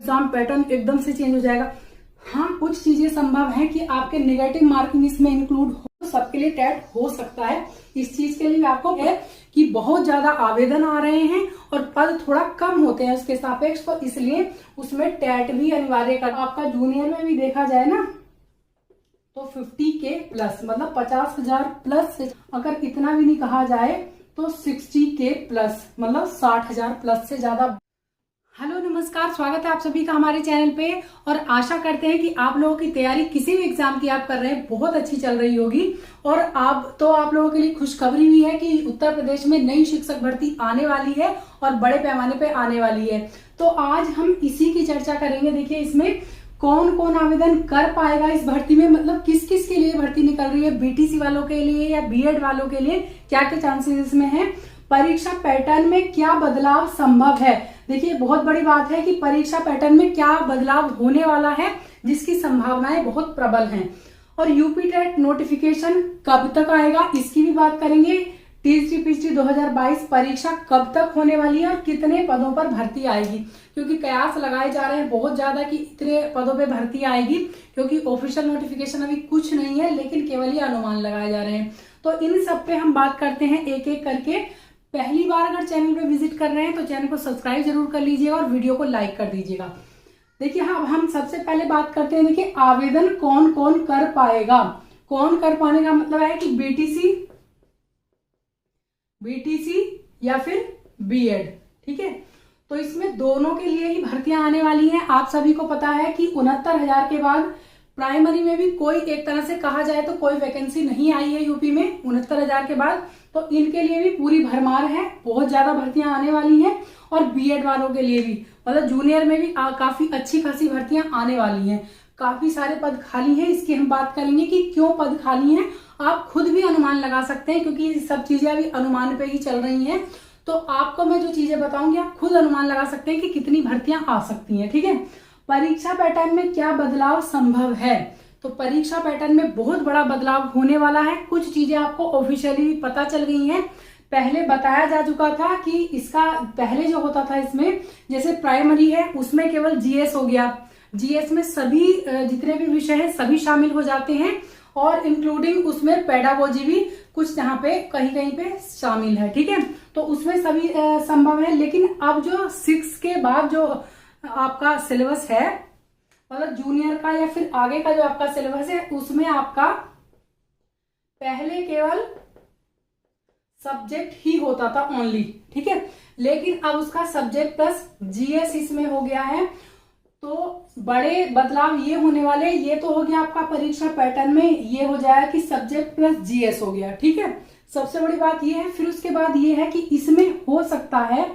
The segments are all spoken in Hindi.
एग्जाम पैटर्न एकदम से चेंज हो जाएगा। हाँ, कुछ चीजें संभव है कि आपके नेगेटिव मार्किंग इसमें इंक्लूड हो, सबके लिए टेट हो सकता है। इस चीज के लिए आपको है कि बहुत ज्यादा आवेदन आ रहे हैं और पद थोड़ा कम होते हैं उसके सापेक्ष, तो इसलिए उसमें टेट भी अनिवार्य कर। आपका जूनियर में भी देखा जाए ना तो 50K प्लस मतलब 50,000 प्लस, अगर इतना भी नहीं कहा जाए तो 60K प्लस मतलब 60,000 प्लस से ज्यादा। हेलो नमस्कार, स्वागत है आप सभी का हमारे चैनल पे और आशा करते हैं कि आप लोगों की तैयारी किसी भी एग्जाम की आप कर रहे हैं बहुत अच्छी चल रही होगी। और आप लोगों के लिए खुशखबरी भी है कि उत्तर प्रदेश में नई शिक्षक भर्ती आने वाली है और बड़े पैमाने पे आने वाली है। तो आज हम इसी की चर्चा करेंगे। देखिए, इसमें कौन कौन आवेदन कर पाएगा इस भर्ती में, मतलब किस किस के लिए भर्ती निकल रही है, बीटीसी वालों के लिए या बीएड वालों के लिए क्या क्या चांसेस इसमें है, परीक्षा पैटर्न में क्या बदलाव संभव है। देखिए, बहुत बड़ी बात है कि परीक्षा पैटर्न में क्या बदलाव होने वाला है जिसकी संभावनाएं बहुत प्रबल हैं। और यूपी टेट नोटिफिकेशन कब तक आएगा इसकी भी बात करेंगे। टीजीटी 2022 परीक्षा कब तक होने वाली है और कितने पदों पर भर्ती आएगी, क्योंकि कयास लगाए जा रहे हैं बहुत ज्यादा कि इतने पदों पे भर्ती आएगी, क्योंकि ऑफिशियल नोटिफिकेशन अभी कुछ नहीं है लेकिन केवल ही अनुमान लगाए जा रहे हैं। तो इन सब पे हम बात करते हैं एक एक करके। पहली बार अगर चैनल पे विजिट कर रहे हैं तो चैनल को सब्सक्राइब जरूर कर लीजिएगा और वीडियो को लाइक कर दीजिएगा। देखिए, हाँ, हम सबसे पहले बात करते हैं। देखिए, आवेदन कौन कौन कर पाएगा। कौन कर पाने का मतलब है कि बीटीसी या फिर बीएड, ठीक है। तो इसमें दोनों के लिए ही भर्तियां आने वाली हैं। आप सभी को पता है कि 69,000 के बाद प्राइमरी में भी कोई एक तरह से कहा जाए तो कोई वैकेंसी नहीं आई है यूपी में 69,000 के बाद। तो इनके लिए भी पूरी भरमार है, बहुत ज्यादा भर्तियां आने वाली हैं। और बीएड वालों के लिए भी मतलब जूनियर में भी काफी अच्छी खासी भर्तियां आने वाली हैं। काफी सारे पद खाली हैं, इसकी हम बात करेंगे कि क्यों पद खाली हैं। आप खुद भी अनुमान लगा सकते हैं क्योंकि सब चीजें अभी अनुमान पे ही चल रही हैं। तो आपको मैं जो चीजें बताऊंगी आप खुद अनुमान लगा सकते हैं कि कितनी भर्तियां आ सकती हैं, ठीक है। परीक्षा पैटर्न में क्या बदलाव संभव है, तो परीक्षा पैटर्न में बहुत बड़ा बदलाव होने वाला है। कुछ चीजें आपको ऑफिशियली भी पता चल गई हैं। पहले बताया जा चुका था कि इसका पहले जो होता था इसमें जैसे प्राइमरी है उसमें केवल जीएस हो गया, जीएस में सभी जितने भी विषय हैं सभी शामिल हो जाते हैं और इंक्लूडिंग उसमें पेडागोजी भी कुछ यहाँ पे कहीं कहीं पे शामिल है, ठीक है। तो उसमें सभी संभव है। लेकिन अब जो 6 के बाद जो आपका सिलेबस है मतलब जूनियर का या फिर आगे का जो आपका सिलेबस है उसमें आपका पहले केवल सब्जेक्ट ही होता था ओनली, ठीक है। लेकिन अब उसका सब्जेक्ट प्लस जीएस इसमें हो गया है। तो बड़े बदलाव ये होने वाले, ये तो हो गया आपका परीक्षा पैटर्न में, ये हो जाएगा कि सब्जेक्ट प्लस जीएस हो गया, ठीक है। सबसे बड़ी बात ये है। फिर उसके बाद ये है कि इसमें हो सकता है,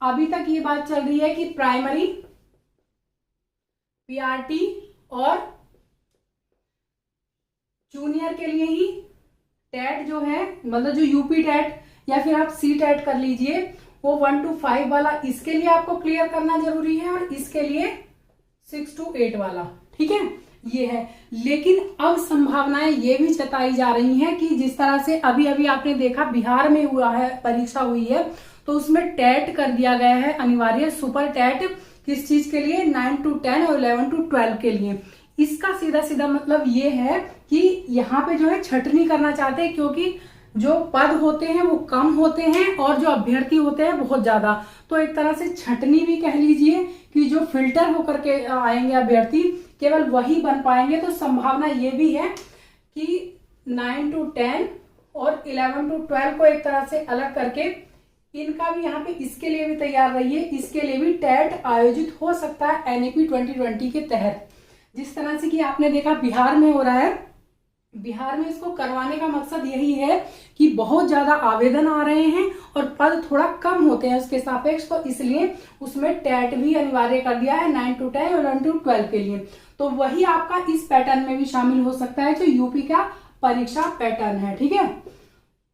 अभी तक ये बात चल रही है कि प्राइमरी, पीआरटी और जूनियर के लिए ही टेट जो है मतलब जो यूपी टेट या फिर आप सी टेट कर लीजिए वो 1 to 5 वाला, इसके लिए आपको क्लियर करना जरूरी है और इसके लिए 6 to 8 वाला, ठीक है, ये है। लेकिन अब संभावनाएं ये भी जताई जा रही हैं कि जिस तरह से अभी अभी आपने देखा बिहार में हुआ है, परीक्षा हुई है तो उसमें टेट कर दिया गया है अनिवार्य, सुपर टेट। किस चीज के लिए, 9 to 10 और 11 to 12 के लिए। इसका सीधा सीधा मतलब ये है कि यहाँ पे जो है छटनी करना चाहते हैं, क्योंकि जो पद होते हैं वो कम होते हैं और जो अभ्यर्थी होते हैं बहुत ज्यादा। तो एक तरह से छटनी भी कह लीजिए कि जो फिल्टर होकर के आएंगे अभ्यर्थी केवल वही बन पाएंगे। तो संभावना ये भी है कि 9 to 10 और 11 to 12 को एक तरह से अलग करके इनका भी यहाँ पे इसके लिए भी तैयार रहिए, इसके लिए भी टेट आयोजित हो सकता है एनईपी 2020 के तहत। जिस तरह से कि आपने देखा बिहार में हो रहा है, बिहार में इसको करवाने का मकसद यही है कि बहुत ज्यादा आवेदन आ रहे हैं और पद थोड़ा कम होते हैं उसके सापेक्ष, तो इसलिए उसमें टेट भी अनिवार्य कर दिया है 9 to 10 और 11 to 12 के लिए। तो वही आपका इस पैटर्न में भी शामिल हो सकता है जो यूपी का परीक्षा पैटर्न है, ठीक है।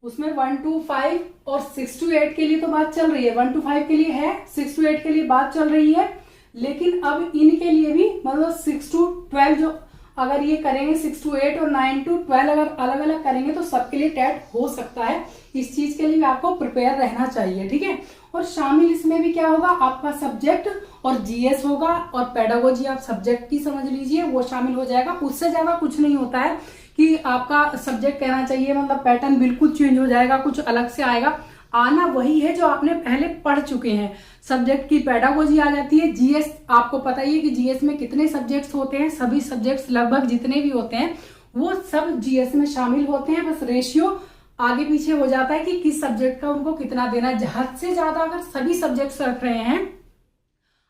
उसमें 1 to 5 और 6 to 8 के लिए तो बात चल रही है, 1 to 5 के लिए है, 6 to 8 के लिए बात चल रही है। लेकिन अब इनके लिए भी मतलब 6 to 12 जो अगर ये करेंगे 6 to 8 और 9 to 12 अगर अलग अलग करेंगे तो सबके लिए टेट हो सकता है। इस चीज के लिए भी आपको प्रिपेयर रहना चाहिए, ठीक है। और शामिल इसमें भी क्या होगा, आपका सब्जेक्ट और जीएस होगा और पेडागोजी आप सब्जेक्ट की समझ लीजिए, वो शामिल हो जाएगा। उससे ज्यादा कुछ नहीं होता है कि आपका सब्जेक्ट कहना चाहिए, मतलब पैटर्न बिल्कुल चेंज हो जाएगा, कुछ अलग से आएगा। आना वही है जो आपने पहले पढ़ चुके हैं। सब्जेक्ट की पेडागोजी आ जाती है। जीएस आपको पता ही है कि जीएस में कितने सब्जेक्ट्स होते हैं, सभी सब्जेक्ट्स लगभग जितने भी होते हैं वो सब जीएस में शामिल होते हैं। बस रेशियो आगे पीछे हो जाता है कि किस सब्जेक्ट का उनको कितना देना। हद से ज्यादा अगर सभी सब्जेक्ट्स रख रहे हैं,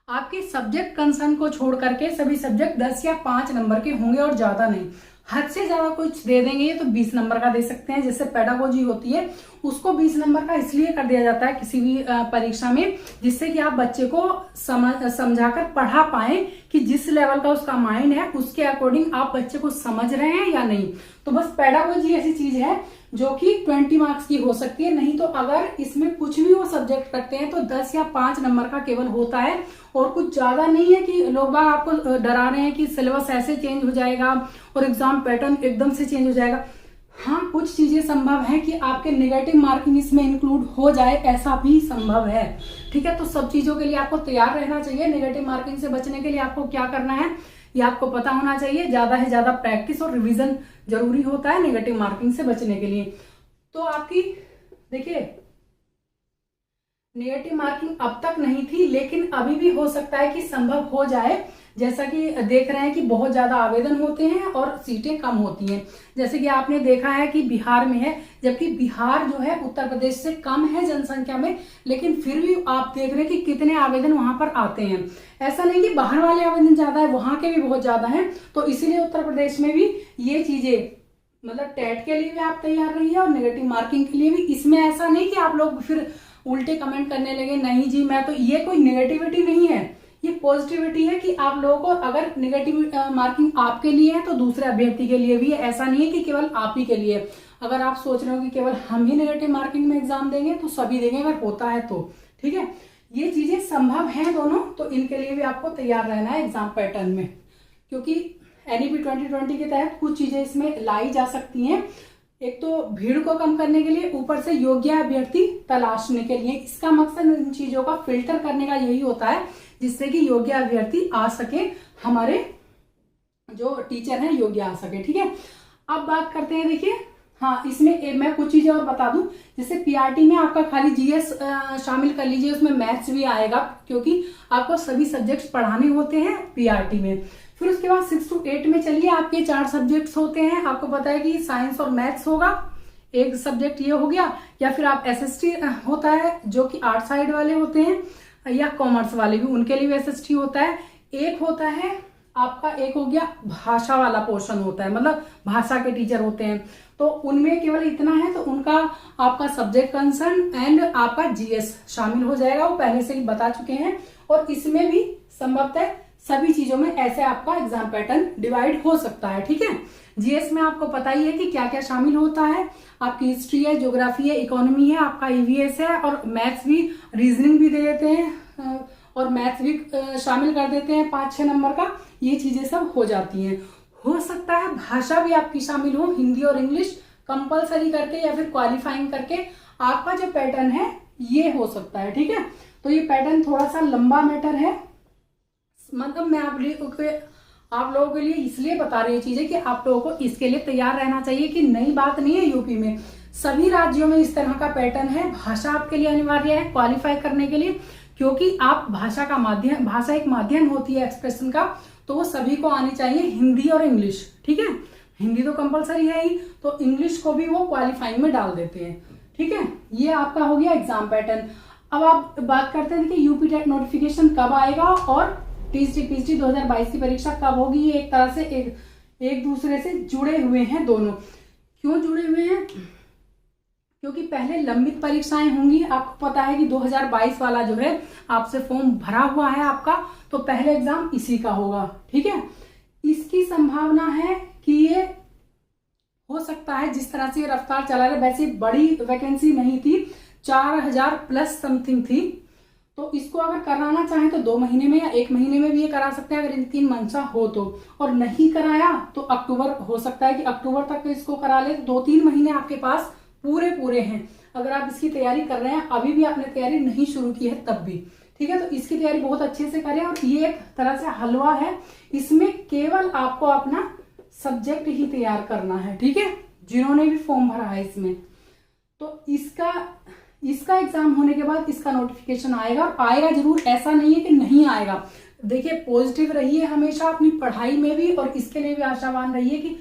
आपके सब्जेक्ट कंसर्न को छोड़ करके सभी सब्जेक्ट 10 या 5 नंबर के होंगे और ज्यादा नहीं। हद से ज्यादा कुछ दे देंगे तो 20 नंबर का दे सकते हैं। जैसे पेडागोजी होती है उसको 20 नंबर का इसलिए कर दिया जाता है किसी भी परीक्षा में, जिससे कि आप बच्चे को समझाकर पढ़ा पाए कि जिस लेवल का उसका माइंड है उसके अकॉर्डिंग आप बच्चे को समझ रहे हैं या नहीं। तो बस पेडागोजी ऐसी चीज है जो कि 20 मार्क्स की हो सकती है। नहीं तो अगर इसमें कुछ भी वो सब्जेक्ट रखते हैं तो 10 या 5 नंबर का केवल होता है और कुछ ज्यादा नहीं है कि लोग बाग आपको डरा रहे हैं कि सिलेबस ऐसे चेंज हो जाएगा और एग्जाम पैटर्न एकदम से चेंज हो जाएगा। हाँ, कुछ चीजें संभव है कि आपके नेगेटिव मार्किंग इसमें इंक्लूड हो जाए, ऐसा भी संभव है, ठीक है। तो सब चीजों के लिए आपको तैयार रहना चाहिए। नेगेटिव मार्किंग से बचने के लिए आपको क्या करना है ये आपको पता होना चाहिए। ज्यादा से ज्यादा प्रैक्टिस और रिवीजन जरूरी होता है नेगेटिव मार्किंग से बचने के लिए। तो आपकी देखिए नेगेटिव मार्किंग अब तक नहीं थी, लेकिन अभी भी हो सकता है कि संभव हो जाए। जैसा कि देख रहे हैं कि बहुत ज्यादा आवेदन होते हैं और सीटें कम होती हैं। जैसे कि आपने देखा है कि बिहार में है, जबकि बिहार जो है उत्तर प्रदेश से कम है जनसंख्या में, लेकिन फिर भी आप देख रहे हैं कि कितने आवेदन वहां पर आते हैं। ऐसा नहीं कि बाहर वाले आवेदन ज्यादा है, वहां के भी बहुत ज्यादा हैं। तो इसीलिए उत्तर प्रदेश में भी ये चीजें, मतलब टेट के लिए भी आप तैयार रहिए और नेगेटिव मार्किंग के लिए भी। इसमें ऐसा नहीं कि आप लोग फिर उल्टे कमेंट करने लगे, नहीं जी मैं तो, ये कोई नेगेटिविटी नहीं है, ये पॉजिटिविटी है कि आप लोगों को अगर नेगेटिव मार्किंग आपके लिए है तो दूसरे अभ्यर्थी के लिए भी है। ऐसा नहीं है कि केवल आप ही के लिए। अगर आप सोच रहे हो कि केवल हम ही नेगेटिव मार्किंग में एग्जाम देंगे तो सभी देंगे, अगर होता है तो, ठीक है। ये चीजें संभव हैं दोनों, तो इनके लिए भी आपको तैयार रहना है एग्जाम पैटर्न में, क्योंकि एनईपी 2020 के तहत कुछ चीजें इसमें लाई जा सकती हैं। एक तो भीड़ को कम करने के लिए, ऊपर से योग्य अभ्यर्थी तलाशने के लिए। इसका मकसद इन चीजों का फिल्टर करने का यही होता है, जिससे कि योग्य अभ्यर्थी आ सके, हमारे जो टीचर हैं योग्य आ सके, ठीक है। अब बात करते हैं, देखिए हाँ, इसमें मैं कुछ चीजें और बता दूं। जैसे पीआरटी में आपका खाली जीएस शामिल कर लीजिए, उसमें मैथ्स भी आएगा, क्योंकि आपको सभी सब्जेक्ट्स पढ़ाने होते हैं पीआरटी में। फिर उसके बाद 6 to 8 में चलिए, आपके 4 सब्जेक्ट्स होते हैं। आपको पता है कि साइंस और मैथ्स होगा, एक सब्जेक्ट ये हो गया, या फिर आप एसएसटी होता है जो कि आर्ट साइड वाले होते हैं, या कॉमर्स वाले भी, उनके लिए भी एसएसटी होता है। एक होता है आपका, एक हो गया भाषा वाला पोर्शन होता है, मतलब भाषा के टीचर होते हैं, तो उनमें केवल इतना है, तो उनका आपका सब्जेक्ट कंसर्न एंड आपका जीएस शामिल हो जाएगा, वो पहले से ही बता चुके हैं। और इसमें भी संभवतः सभी चीजों में ऐसे आपका एग्जाम पैटर्न डिवाइड हो सकता है, ठीक है। जीएस में आपको पता ही है कि क्या क्या शामिल होता है। आपकी हिस्ट्री है, ज्योग्राफी है, इकोनॉमी है, आपका ईवीएस है, और मैथ्स भी, रीजनिंग भी दे देते हैं और मैथ्स भी शामिल कर देते हैं 5-6 नंबर का। ये चीजें सब हो जाती हैं। हो सकता है भाषा भी आपकी शामिल हो, हिंदी और इंग्लिश कंपलसरी करके या फिर क्वालिफाइंग करके आपका जो पैटर्न है ये हो सकता है, ठीक है। तो ये पैटर्न थोड़ा सा लंबा मैटर है, मतलब मैं आप लोगों के लिए इसलिए बता रही हूँ चीजें कि आप लोगों को इसके लिए तैयार रहना चाहिए कि नई बात नहीं है। यूपी में सभी राज्यों में इस तरह का पैटर्न है। भाषा आपके लिए अनिवार्य है क्वालिफाई करने के लिए, क्योंकि आप भाषा का माध्यम, भाषा एक माध्यम होती है एक्सप्रेशन का, तो वो सभी को आनी चाहिए, हिंदी और इंग्लिश, ठीक है। हिंदी तो कंपलसरी है ही, तो इंग्लिश को भी वो क्वालिफाइंग में डाल देते हैं, ठीक है। ये आपका हो गया एग्जाम पैटर्न। अब आप बात करते हैं कि यूपी टेट नोटिफिकेशन कब आएगा और टीएसटी पीएचडी 2022 की परीक्षा कब होगी। ये एक तरह से एक दूसरे से जुड़े हुए हैं दोनों। क्यों जुड़े हुए हैं? क्योंकि पहले लंबित परीक्षाएं होंगी। आपको पता है कि 2022 वाला जो है आपसे फॉर्म भरा हुआ है आपका, तो पहले एग्जाम इसी का होगा, ठीक है। इसकी संभावना है कि ये हो सकता है, जिस तरह से रफ्तार चला रहा है, वैसे बड़ी वैकेंसी नहीं थी, 4000 प्लस समथिंग थी, तो इसको अगर कराना चाहें तो 2 महीने में या 1 महीने में भी ये करा सकते हैं अगर इनकी मंशा हो तो। और नहीं कराया तो अक्टूबर, हो सकता है कि अक्टूबर तक इसको करा ले। 2-3 महीने आपके पास पूरे हैं अगर आप इसकी तैयारी कर रहे हैं, अभी भी आपने तैयारी नहीं शुरू की है तब भी, ठीक है। तो इसकी तैयारी बहुत अच्छे से करें। और ये एक तरह से हलवा है, इसमें केवल आपको अपना सब्जेक्ट ही तैयार करना है, ठीक है, जिन्होंने भी फॉर्म भरा है इसमें। तो इसका एग्जाम होने के बाद इसका नोटिफिकेशन आएगा, और आएगा जरूर, ऐसा नहीं है कि नहीं आएगा। देखिए पॉजिटिव रहिए हमेशा अपनी पढ़ाई में भी, और इसके लिए भी आशावान रहिए कि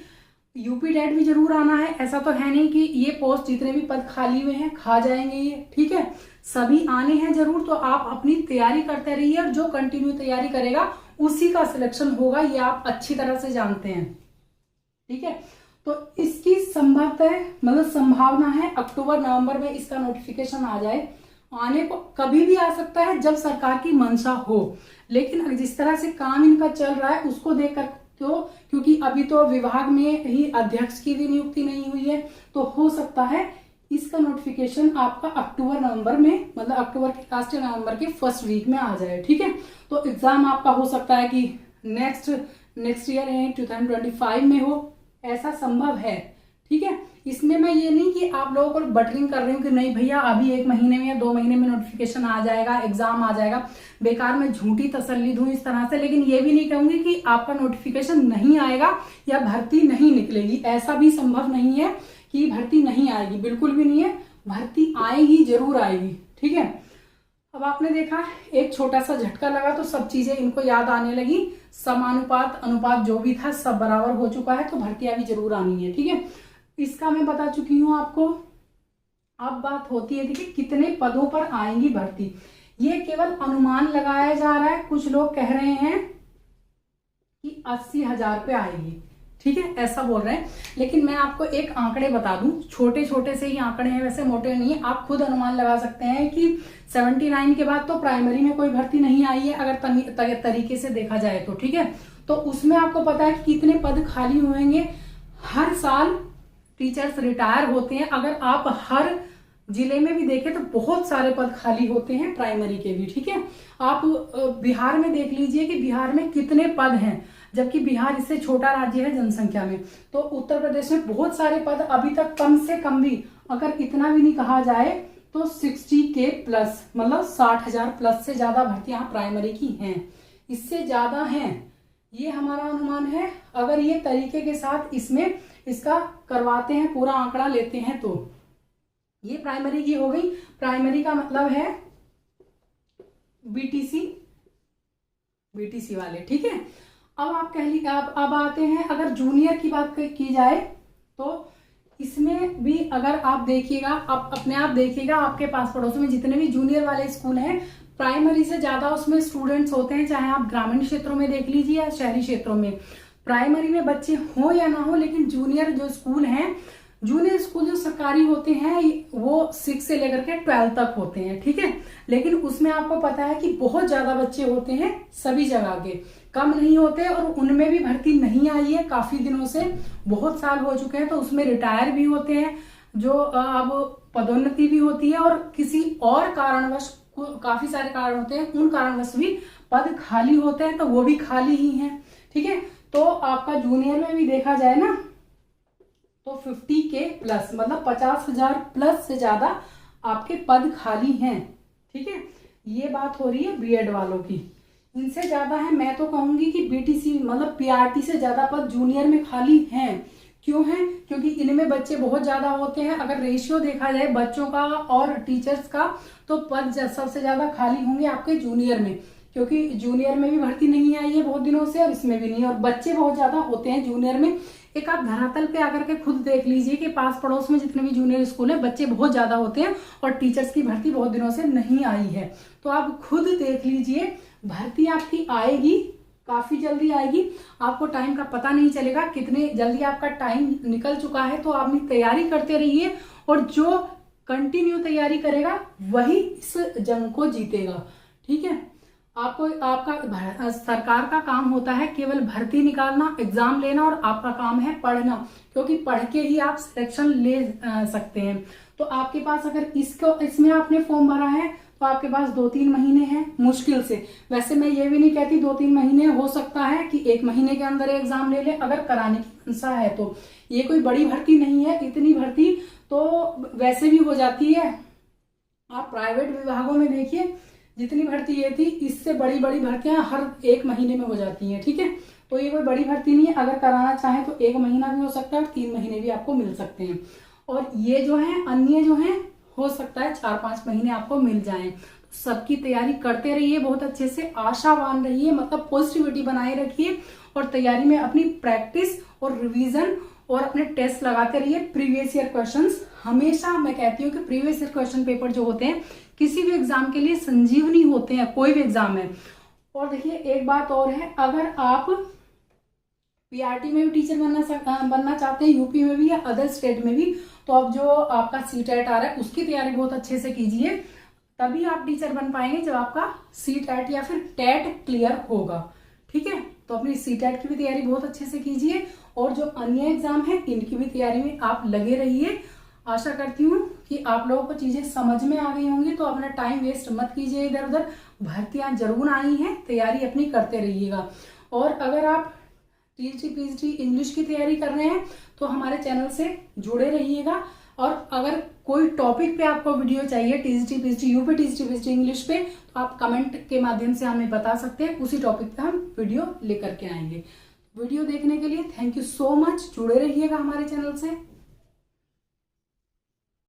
यूपी टेट भी जरूर आना है। ऐसा तो है नहीं कि ये पोस्ट जितने भी पद खाली हुए हैं खा जाएंगे ये, ठीक है, सभी आने हैं जरूर। तो आप अपनी तैयारी करते रहिए, और जो कंटिन्यू तैयारी करेगा उसी का सिलेक्शन होगा, ये आप अच्छी तरह से जानते हैं, ठीक है। तो इसकी संभावना है अक्टूबर नवंबर में इसका नोटिफिकेशन आ जाए। आने को कभी भी आ सकता है जब सरकार की मंशा हो, लेकिन जिस तरह से काम इनका चल रहा है उसको देखकर, तो क्योंकि अभी तो विभाग में ही अध्यक्ष की भी नियुक्ति नहीं हुई है, तो हो सकता है इसका नोटिफिकेशन आपका अक्टूबर नवंबर में, मतलब अक्टूबर के लास्ट, नवंबर के फर्स्ट वीक में आ जाए, ठीक है। तो एग्जाम आपका हो सकता है कि नेक्स्ट ईयर 2025 में हो, ऐसा संभव है, ठीक है। इसमें मैं ये नहीं कि आप लोगों को बटरिंग कर रही हूँ कि नहीं भैया अभी 1 महीने में या 2 महीने में नोटिफिकेशन आ जाएगा, एग्जाम आ जाएगा, बेकार में झूठी तसल्ली दूं इस तरह से। लेकिन ये भी नहीं कहूंगी कि आपका नोटिफिकेशन नहीं आएगा या भर्ती नहीं निकलेगी, ऐसा भी संभव नहीं है कि भर्ती नहीं आएगी, बिल्कुल भी नहीं है, भर्ती आएगी, जरूर आएगी, ठीक है। अब आपने देखा एक छोटा सा झटका लगा तो सब चीजें इनको याद आने लगी, समानुपात अनुपात जो भी था सब बराबर हो चुका है, तो भर्तियां भी जरूर आनी है, ठीक है। इसका मैं बता चुकी हूं आपको। अब बात होती है देखिए कितने पदों पर आएंगी भर्ती, ये केवल अनुमान लगाया जा रहा है। कुछ लोग कह रहे हैं कि 80,000 पे आएगी, ठीक है, ऐसा बोल रहे हैं। लेकिन मैं आपको एक आंकड़े बता दूं, छोटे छोटे से ही आंकड़े हैं, वैसे मोटे नहीं है, आप खुद अनुमान लगा सकते हैं कि 79 के बाद तो प्राइमरी में कोई भर्ती नहीं आई है अगर तरीके से देखा जाए तो, ठीक है। तो उसमें आपको पता है कि कितने पद खाली होंगे। हर साल टीचर्स रिटायर होते हैं, अगर आप हर जिले में भी देखें तो बहुत सारे पद खाली होते हैं प्राइमरी के भी, ठीक है। आप बिहार में देख लीजिए कि बिहार में कितने पद हैं, जबकि बिहार इससे छोटा राज्य है जनसंख्या में। तो उत्तर प्रदेश में बहुत सारे पद अभी तक, कम से कम भी अगर इतना भी नहीं कहा जाए तो 60K प्लस, मतलब 60,000 प्लस से ज्यादा भर्तियां प्राइमरी की हैं, इससे ज्यादा हैं, ये हमारा अनुमान है। अगर ये तरीके के साथ इसमें इसका करवाते हैं, पूरा आंकड़ा लेते हैं, तो ये प्राइमरी की हो गई। प्राइमरी का मतलब है बीटीसी वाले, ठीक है। अब आप कह लीजिए, अब आते हैं अगर जूनियर की बात की जाए तो इसमें भी अगर आप देखिएगा, आप अपने आप देखिएगा आपके पास पड़ोस में जितने भी जूनियर वाले स्कूल हैं, प्राइमरी से ज्यादा उसमें स्टूडेंट्स होते हैं, चाहे आप ग्रामीण क्षेत्रों में देख लीजिए या शहरी क्षेत्रों में। प्राइमरी में बच्चे हो या ना हो, लेकिन जूनियर जो स्कूल हैं, जूनियर स्कूल जो सरकारी होते हैं वो 6 से लेकर के 12 तक होते हैं, ठीक है। लेकिन उसमें आपको पता है कि बहुत ज्यादा बच्चे होते हैं, सभी जगह के कम नहीं होते, और उनमें भी भर्ती नहीं आई है काफी दिनों से, बहुत साल हो चुके हैं। तो उसमें रिटायर भी होते हैं, जो अब पदोन्नति भी होती है, और किसी और कारणवश, काफी सारे कारण होते हैं, उन कारणवश भी पद खाली होते हैं, तो वो भी खाली ही हैं, ठीक है। तो आपका जूनियर में भी देखा जाए ना तो 50K प्लस, मतलब 50,000 प्लस से ज्यादा आपके पद खाली हैं, ठीक है। ये बात हो रही है बीएड वालों की, इनसे ज्यादा है। मैं तो कहूंगी कि बीटीसी मतलब पीआरटी से ज्यादा पद जूनियर में खाली हैं। क्यों है? क्योंकि इनमें बच्चे बहुत ज्यादा होते हैं। अगर रेशियो देखा जाए बच्चों का और टीचर्स का, तो पद सबसे ज्यादा खाली होंगे आपके जूनियर में, क्योंकि जूनियर में भी भर्ती नहीं आई है बहुत दिनों से, और इसमें भी नहीं, और बच्चे बहुत ज्यादा होते हैं जूनियर में। एक आप धरातल पे आकर के खुद देख लीजिए कि पास पड़ोस में जितने भी जूनियर स्कूल है, बच्चे बहुत ज्यादा होते हैं, और टीचर्स की भर्ती बहुत दिनों से नहीं आई है। तो आप खुद देख लीजिए, भर्ती आपकी आएगी, काफी जल्दी आएगी, आपको टाइम का पता नहीं चलेगा कितने जल्दी आपका टाइम निकल चुका है। तो आप तैयारी करते रहिए, और जो कंटिन्यू तैयारी करेगा वही इस जंग को जीतेगा, ठीक है। आपका सरकार का काम होता है केवल भर्ती निकालना, एग्जाम लेना, और आपका काम है पढ़ना, क्योंकि पढ़ के ही आप सिलेक्शन ले सकते हैं। तो आपके पास अगर इसमें आपने फॉर्म भरा है तो आपके पास 2-3 महीने हैं मुश्किल से। वैसे मैं ये भी नहीं कहती 2-3 महीने, हो सकता है कि 1 महीने के अंदर एग्जाम ले ले अगर कराने की मंशा है तो। ये कोई बड़ी भर्ती नहीं है, इतनी भर्ती तो वैसे भी हो जाती है। आप प्राइवेट विभागों में देखिए जितनी भर्ती ये थी, इससे बड़ी बड़ी भर्तियां हर 1 महीने में हो जाती हैं, ठीक है। तो ये कोई बड़ी भर्ती नहीं है, अगर कराना चाहें तो 1 महीना भी हो सकता है और 3 महीने भी आपको मिल सकते हैं। और ये जो है अन्य जो है हो सकता है 4-5 महीने आपको मिल जाएं। तो सबकी तैयारी करते रहिए, बहुत अच्छे से आशावान रहिए, मतलब पॉजिटिविटी बनाए रखिए और तैयारी में अपनी प्रैक्टिस और रिवीजन और अपने टेस्ट लगाते रहिए। प्रीवियस ईयर क्वेश्चंस हमेशा मैं कहती हूँ कि प्रीवियस ईयर क्वेश्चन पेपर जो होते हैं किसी भी एग्जाम के लिए संजीवनी होते हैं, कोई भी एग्जाम है। और देखिए एक बात और है, अगर आप पीआरटी में भी टीचर बनना चाहते हैं, यूपी में भी या अदर स्टेट में भी, तो अब जो आपका सीटेट आ रहा है उसकी तैयारी बहुत अच्छे से कीजिए, तभी आप टीचर बन पाएंगे जब आपका सीटेट या फिर टेट क्लियर होगा, ठीक है। तो अपनी सीटेट की भी तैयारी बहुत अच्छे से कीजिए और जो अन्य एग्जाम है इनकी भी तैयारी में आप लगे रहिए। आशा करती हूँ कि आप लोगों को चीजें समझ में आ गई होंगी, तो अपना टाइम वेस्ट मत कीजिए इधर उधर। भर्तियां जरूर आई हैं, तैयारी अपनी करते रहिएगा। और अगर आप टीजीटी पीजीटी इंग्लिश की तैयारी कर रहे हैं तो हमारे चैनल से जुड़े रहिएगा। और अगर कोई टॉपिक पे आपको वीडियो चाहिए TGT PGT UP TGT PGT English पे, तो आप कमेंट के माध्यम से हमें बता सकते हैं, उसी टॉपिक पे हम वीडियो लेकर के आएंगे। वीडियो देखने के लिए थैंक यू सो मच, जुड़े रहिएगा हमारे चैनल से।